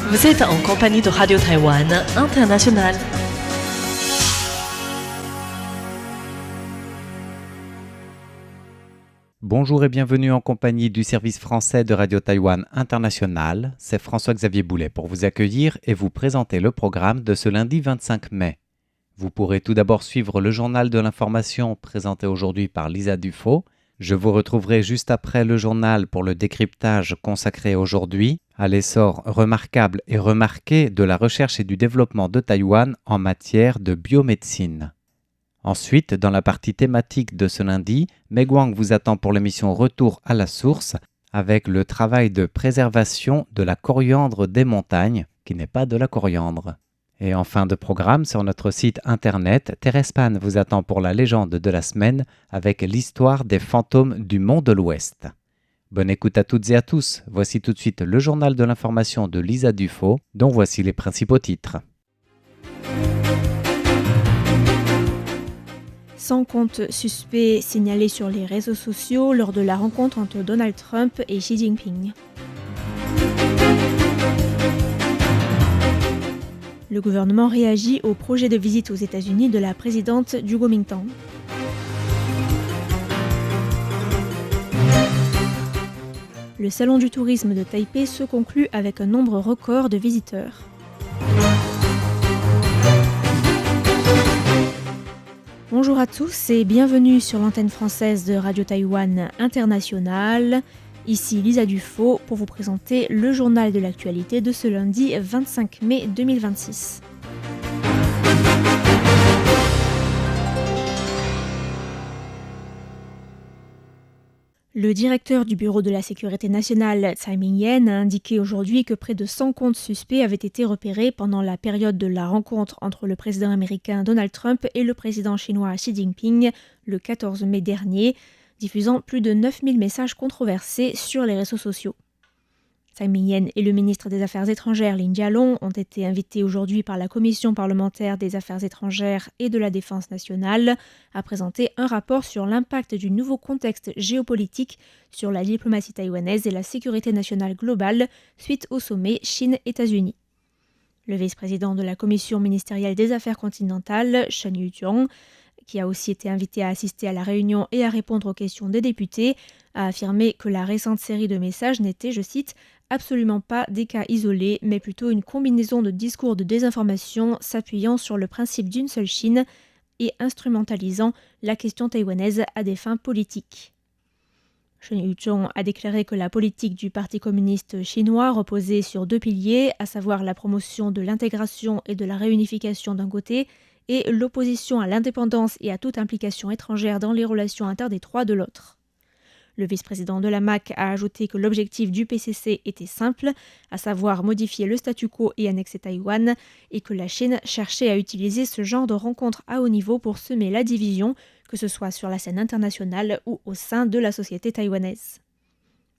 Vous êtes en compagnie de Radio Taïwan International. Bonjour et bienvenue en compagnie du service français de Radio Taïwan International. C'est François-Xavier Boulet pour vous accueillir et vous présenter le programme de ce lundi 25 mai. Vous pourrez tout d'abord suivre le journal de l'information présenté aujourd'hui par Lisa Dufaux. Je vous retrouverai juste après le journal pour le décryptage consacré aujourd'hui à l'essor remarquable et remarqué de la recherche et du développement de Taïwan en matière de biomédecine. Ensuite, dans la partie thématique de ce lundi, Meg Wang vous attend pour l'émission Retour à la source avec le travail de préservation de la coriandre des montagnes, qui n'est pas de la coriandre. Et en fin de programme, sur notre site internet, Thérèse Pan vous attend pour la légende de la semaine avec l'histoire des fantômes du Mont de l'Ouest. Bonne écoute à toutes et à tous. Voici tout de suite le journal de l'information de Lisa Dufaux, dont voici les principaux titres. Sans compte suspect signalé sur les réseaux sociaux lors de la rencontre entre Donald Trump et Xi Jinping. Le gouvernement réagit au projet de visite aux États-Unis de la présidente du Kuomintang. Le salon du tourisme de Taipei se conclut avec un nombre record de visiteurs. Bonjour à tous et bienvenue sur l'antenne française de Radio Taïwan International. Ici Lisa Dufaux pour vous présenter le journal de l'actualité de ce lundi 25 mai 2026. Le directeur du Bureau de la Sécurité nationale, Tsai Ming-yen, a indiqué aujourd'hui que près de 100 comptes suspects avaient été repérés pendant la période de la rencontre entre le président américain Donald Trump et le président chinois Xi Jinping le 14 mai dernier, diffusant plus de 9000 messages controversés sur les réseaux sociaux. Tsai Ming-yen et le ministre des Affaires étrangères Lin Jialong ont été invités aujourd'hui par la Commission parlementaire des Affaires étrangères et de la Défense nationale à présenter un rapport sur l'impact du nouveau contexte géopolitique sur la diplomatie taïwanaise et la sécurité nationale globale suite au sommet Chine-États-Unis. Le vice-président de la Commission ministérielle des Affaires continentales, Shen Yujiong, qui a aussi été invité à assister à la réunion et à répondre aux questions des députés, a affirmé que la récente série de messages n'était, je cite, absolument pas des cas isolés, mais plutôt une combinaison de discours de désinformation s'appuyant sur le principe d'une seule Chine et instrumentalisant la question taïwanaise à des fins politiques. Shen Yujiong a déclaré que la politique du Parti communiste chinois reposait sur deux piliers, à savoir la promotion de l'intégration et de la réunification d'un côté, et l'opposition à l'indépendance et à toute implication étrangère dans les relations interdétroites de l'autre. Le vice-président de la MAC a ajouté que l'objectif du PCC était simple, à savoir modifier le statu quo et annexer Taïwan, et que la Chine cherchait à utiliser ce genre de rencontres à haut niveau pour semer la division, que ce soit sur la scène internationale ou au sein de la société taïwanaise.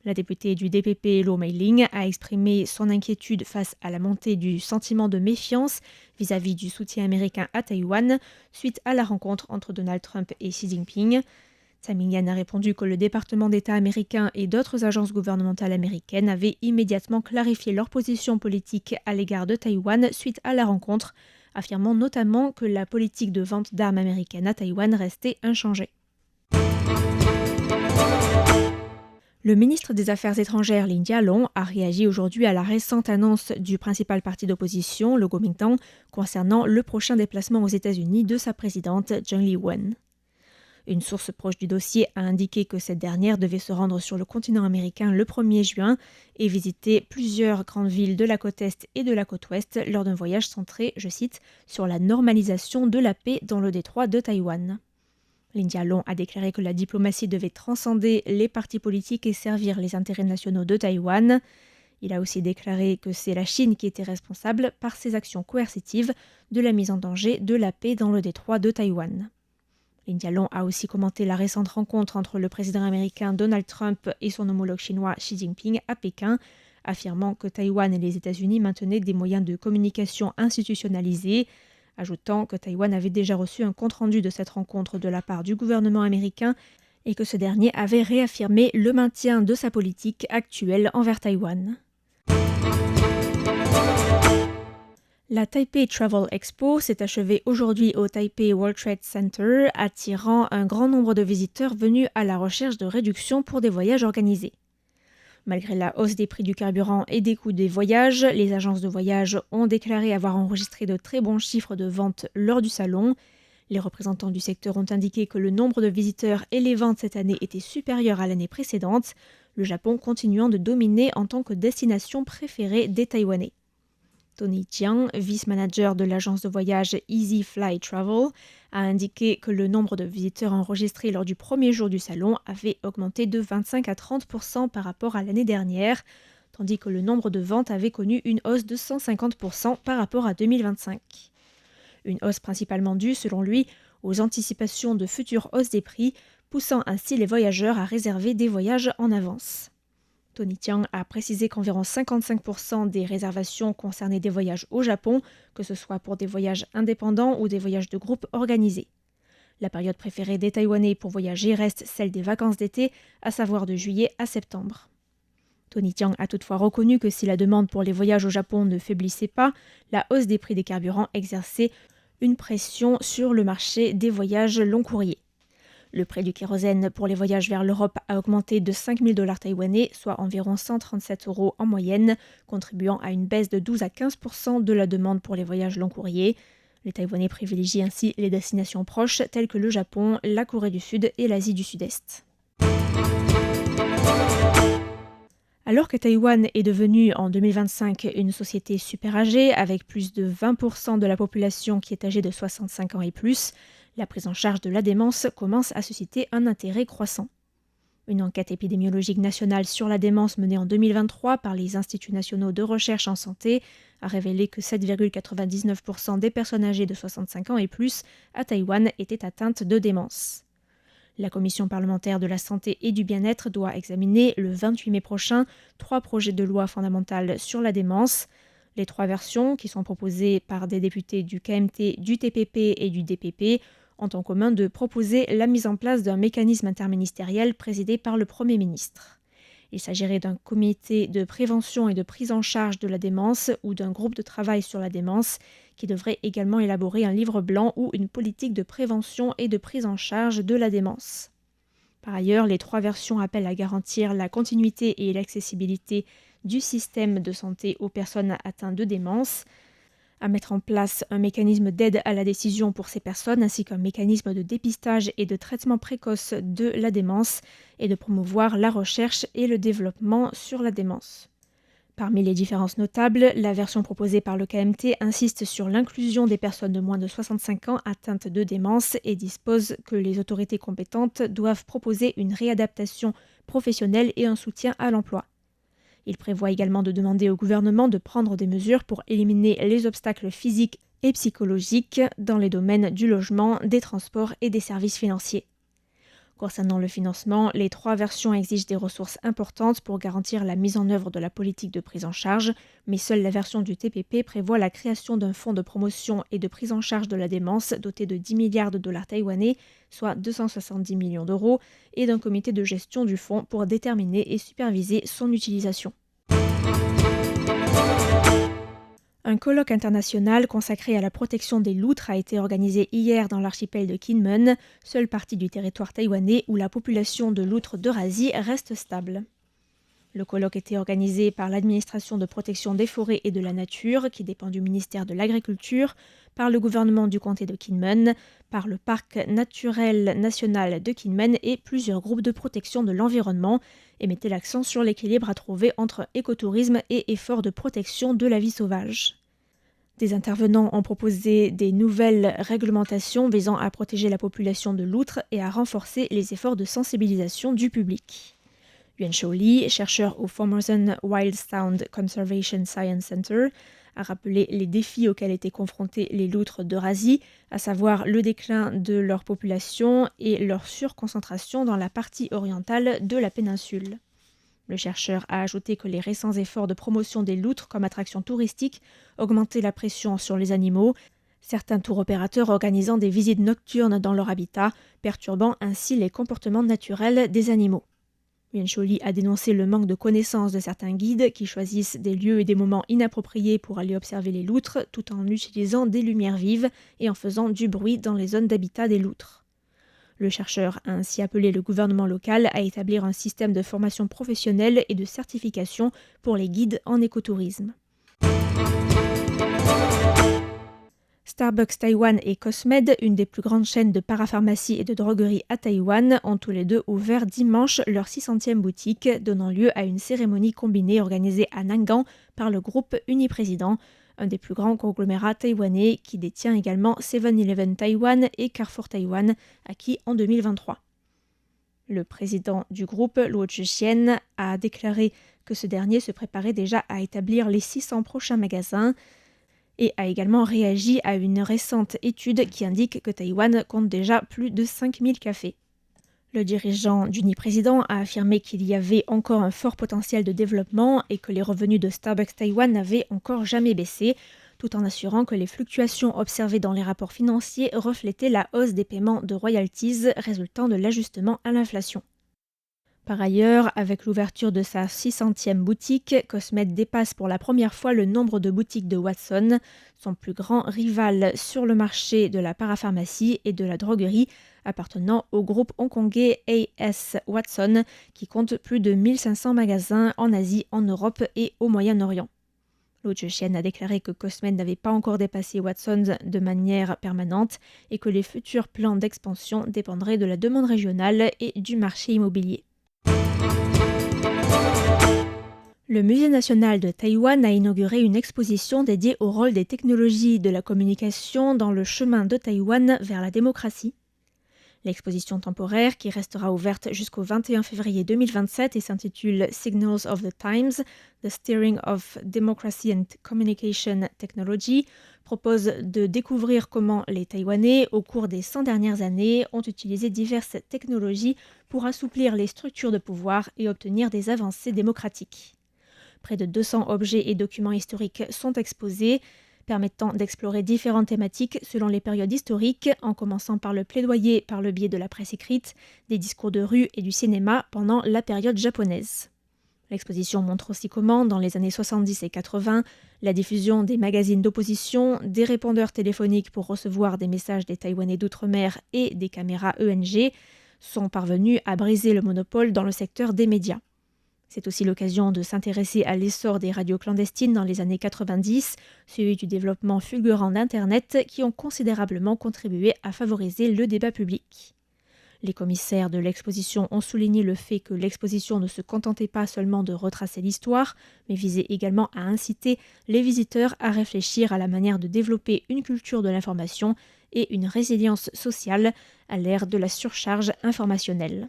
La députée du DPP, Lo Mei-ling, a exprimé son inquiétude face à la montée du sentiment de méfiance vis-à-vis du soutien américain à Taïwan suite à la rencontre entre Donald Trump et Xi Jinping. Tsai Ming-yen a répondu que le département d'État américain et d'autres agences gouvernementales américaines avaient immédiatement clarifié leur position politique à l'égard de Taïwan suite à la rencontre, affirmant notamment que la politique de vente d'armes américaines à Taïwan restait inchangée. Le ministre des Affaires étrangères Lin Jialong a réagi aujourd'hui à la récente annonce du principal parti d'opposition, le Kuomintang, concernant le prochain déplacement aux États-Unis de sa présidente Zheng Li-wen. Une source proche du dossier a indiqué que cette dernière devait se rendre sur le continent américain le 1er juin et visiter plusieurs grandes villes de la côte Est et de la côte Ouest lors d'un voyage centré, je cite, sur la normalisation de la paix dans le détroit de Taïwan. Lin Jialong a déclaré que la diplomatie devait transcender les partis politiques et servir les intérêts nationaux de Taïwan. Il a aussi déclaré que c'est la Chine qui était responsable par ses actions coercitives de la mise en danger de la paix dans le détroit de Taïwan. Lin Jialong a aussi commenté la récente rencontre entre le président américain Donald Trump et son homologue chinois Xi Jinping à Pékin, affirmant que Taïwan et les États-Unis maintenaient des moyens de communication institutionnalisés, ajoutant que Taïwan avait déjà reçu un compte-rendu de cette rencontre de la part du gouvernement américain et que ce dernier avait réaffirmé le maintien de sa politique actuelle envers Taïwan. La Taipei Travel Expo s'est achevée aujourd'hui au Taipei World Trade Center, attirant un grand nombre de visiteurs venus à la recherche de réductions pour des voyages organisés. Malgré la hausse des prix du carburant et des coûts des voyages, les agences de voyage ont déclaré avoir enregistré de très bons chiffres de vente lors du salon. Les représentants du secteur ont indiqué que le nombre de visiteurs et les ventes cette année étaient supérieurs à l'année précédente, le Japon continuant de dominer en tant que destination préférée des Taïwanais. Tony Jiang, vice-manager de l'agence de voyage Easy Fly Travel, a indiqué que le nombre de visiteurs enregistrés lors du premier jour du salon avait augmenté de 25 à 30% par rapport à l'année dernière, tandis que le nombre de ventes avait connu une hausse de 150% par rapport à 2025. Une hausse principalement due, selon lui, aux anticipations de futures hausses des prix, poussant ainsi les voyageurs à réserver des voyages en avance. Tony Jiang a précisé qu'environ 55% des réservations concernaient des voyages au Japon, que ce soit pour des voyages indépendants ou des voyages de groupe organisés. La période préférée des Taïwanais pour voyager reste celle des vacances d'été, à savoir de juillet à septembre. Tony Jiang a toutefois reconnu que si la demande pour les voyages au Japon ne faiblissait pas, la hausse des prix des carburants exerçait une pression sur le marché des voyages long courriers. Le prix du kérosène pour les voyages vers l'Europe a augmenté de 5 000 $ taïwanais, soit environ 137 € en moyenne, contribuant à une baisse de 12 à 15% de la demande pour les voyages long courriers. Les Taïwanais privilégient ainsi les destinations proches telles que le Japon, la Corée du Sud et l'Asie du Sud-Est. Alors que Taïwan est devenue en 2025 une société super âgée, avec plus de 20% de la population qui est âgée de 65 ans et plus, la prise en charge de la démence commence à susciter un intérêt croissant. Une enquête épidémiologique nationale sur la démence menée en 2023 par les Instituts nationaux de recherche en santé a révélé que 7,99% des personnes âgées de 65 ans et plus à Taïwan étaient atteintes de démence. La Commission parlementaire de la santé et du bien-être doit examiner le 28 mai prochain 3 projets de loi fondamentales sur la démence. Les 3 versions, qui sont proposées par des députés du KMT, du TPP et du DPP, ont en commun de proposer la mise en place d'un mécanisme interministériel présidé par le Premier ministre. Il s'agirait d'un comité de prévention et de prise en charge de la démence ou d'un groupe de travail sur la démence qui devrait également élaborer un livre blanc ou une politique de prévention et de prise en charge de la démence. Par ailleurs, les 3 versions appellent à garantir la continuité et l'accessibilité du système de santé aux personnes atteintes de démence, à mettre en place un mécanisme d'aide à la décision pour ces personnes ainsi qu'un mécanisme de dépistage et de traitement précoce de la démence et de promouvoir la recherche et le développement sur la démence. Parmi les différences notables, la version proposée par le KMT insiste sur l'inclusion des personnes de moins de 65 ans atteintes de démence et dispose que les autorités compétentes doivent proposer une réadaptation professionnelle et un soutien à l'emploi. Il prévoit également de demander au gouvernement de prendre des mesures pour éliminer les obstacles physiques et psychologiques dans les domaines du logement, des transports et des services financiers. Concernant le financement, les 3 versions exigent des ressources importantes pour garantir la mise en œuvre de la politique de prise en charge, mais seule la version du TPP prévoit la création d'un fonds de promotion et de prise en charge de la démence doté de 10 milliards $ taïwanais, soit 270 millions €, et d'un comité de gestion du fonds pour déterminer et superviser son utilisation. Un colloque international consacré à la protection des loutres a été organisé hier dans l'archipel de Kinmen, seule partie du territoire taïwanais où la population de loutres d'Eurasie reste stable. Le colloque était organisé par l'administration de protection des forêts et de la nature, qui dépend du ministère de l'Agriculture, par le gouvernement du comté de Kinmen, par le parc naturel national de Kinmen et plusieurs groupes de protection de l'environnement, et mettait l'accent sur l'équilibre à trouver entre écotourisme et efforts de protection de la vie sauvage. Des intervenants ont proposé des nouvelles réglementations visant à protéger la population de loutres et à renforcer les efforts de sensibilisation du public. Yuan-Shou Li, chercheur au Formosan Wild Sound Conservation Science Center, a rappelé les défis auxquels étaient confrontés les loutres d'Eurasie, à savoir le déclin de leur population et leur surconcentration dans la partie orientale de la péninsule. Le chercheur a ajouté que les récents efforts de promotion des loutres comme attraction touristique augmentaient la pression sur les animaux, certains tour-opérateurs organisant des visites nocturnes dans leur habitat, perturbant ainsi les comportements naturels des animaux. Yuan Sholi a dénoncé le manque de connaissance de certains guides qui choisissent des lieux et des moments inappropriés pour aller observer les loutres tout en utilisant des lumières vives et en faisant du bruit dans les zones d'habitat des loutres. Le chercheur a ainsi appelé le gouvernement local à établir un système de formation professionnelle et de certification pour les guides en écotourisme. Starbucks Taïwan et Cosmed, une des plus grandes chaînes de parapharmacie et de droguerie à Taïwan, ont tous les deux ouvert dimanche leur 600e boutique, donnant lieu à une cérémonie combinée organisée à Nangang par le groupe Uniprésident, un des plus grands conglomérats taïwanais qui détient également 7-Eleven Taïwan et Carrefour Taïwan, acquis en 2023. Le président du groupe, Luo Zhixian, a déclaré que ce dernier se préparait déjà à établir les 600 prochains magasins et a également réagi à une récente étude qui indique que Taïwan compte déjà plus de 5000 cafés. Le dirigeant d'Uniprésident a affirmé qu'il y avait encore un fort potentiel de développement et que les revenus de Starbucks Taïwan n'avaient encore jamais baissé, tout en assurant que les fluctuations observées dans les rapports financiers reflétaient la hausse des paiements de royalties résultant de l'ajustement à l'inflation. Par ailleurs, avec l'ouverture de sa 600e boutique, Cosmed dépasse pour la première fois le nombre de boutiques de Watson, son plus grand rival sur le marché de la parapharmacie et de la droguerie, appartenant au groupe hongkongais A.S. Watson, qui compte plus de 1500 magasins en Asie, en Europe et au Moyen-Orient. Luo Zhixian a déclaré que Cosmed n'avait pas encore dépassé Watson de manière permanente et que les futurs plans d'expansion dépendraient de la demande régionale et du marché immobilier. Le Musée national de Taïwan a inauguré une exposition dédiée au rôle des technologies de la communication dans le chemin de Taïwan vers la démocratie. L'exposition temporaire, qui restera ouverte jusqu'au 21 février 2027 et s'intitule Signals of the Times, The Steering of Democracy and Communication Technology, propose de découvrir comment les Taïwanais, au cours des 100 dernières années, ont utilisé diverses technologies pour assouplir les structures de pouvoir et obtenir des avancées démocratiques. Près de 200 objets et documents historiques sont exposés, permettant d'explorer différentes thématiques selon les périodes historiques, en commençant par le plaidoyer par le biais de la presse écrite, des discours de rue et du cinéma pendant la période japonaise. L'exposition montre aussi comment, dans les années 70 et 80, la diffusion des magazines d'opposition, des répondeurs téléphoniques pour recevoir des messages des Taïwanais d'outre-mer et des caméras ENG sont parvenus à briser le monopole dans le secteur des médias. C'est aussi l'occasion de s'intéresser à l'essor des radios clandestines dans les années 90, suivi du développement fulgurant d'Internet qui ont considérablement contribué à favoriser le débat public. Les commissaires de l'exposition ont souligné le fait que l'exposition ne se contentait pas seulement de retracer l'histoire, mais visait également à inciter les visiteurs à réfléchir à la manière de développer une culture de l'information et une résilience sociale à l'ère de la surcharge informationnelle.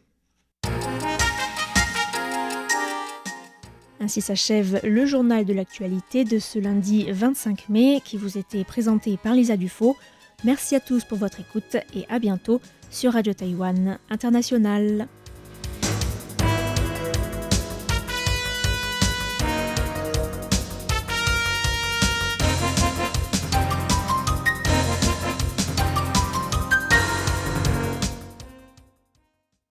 Ainsi s'achève le journal de l'actualité de ce lundi 25 mai qui vous était présenté par Lisa Dufaux. Merci à tous pour votre écoute et à bientôt sur Radio Taïwan International.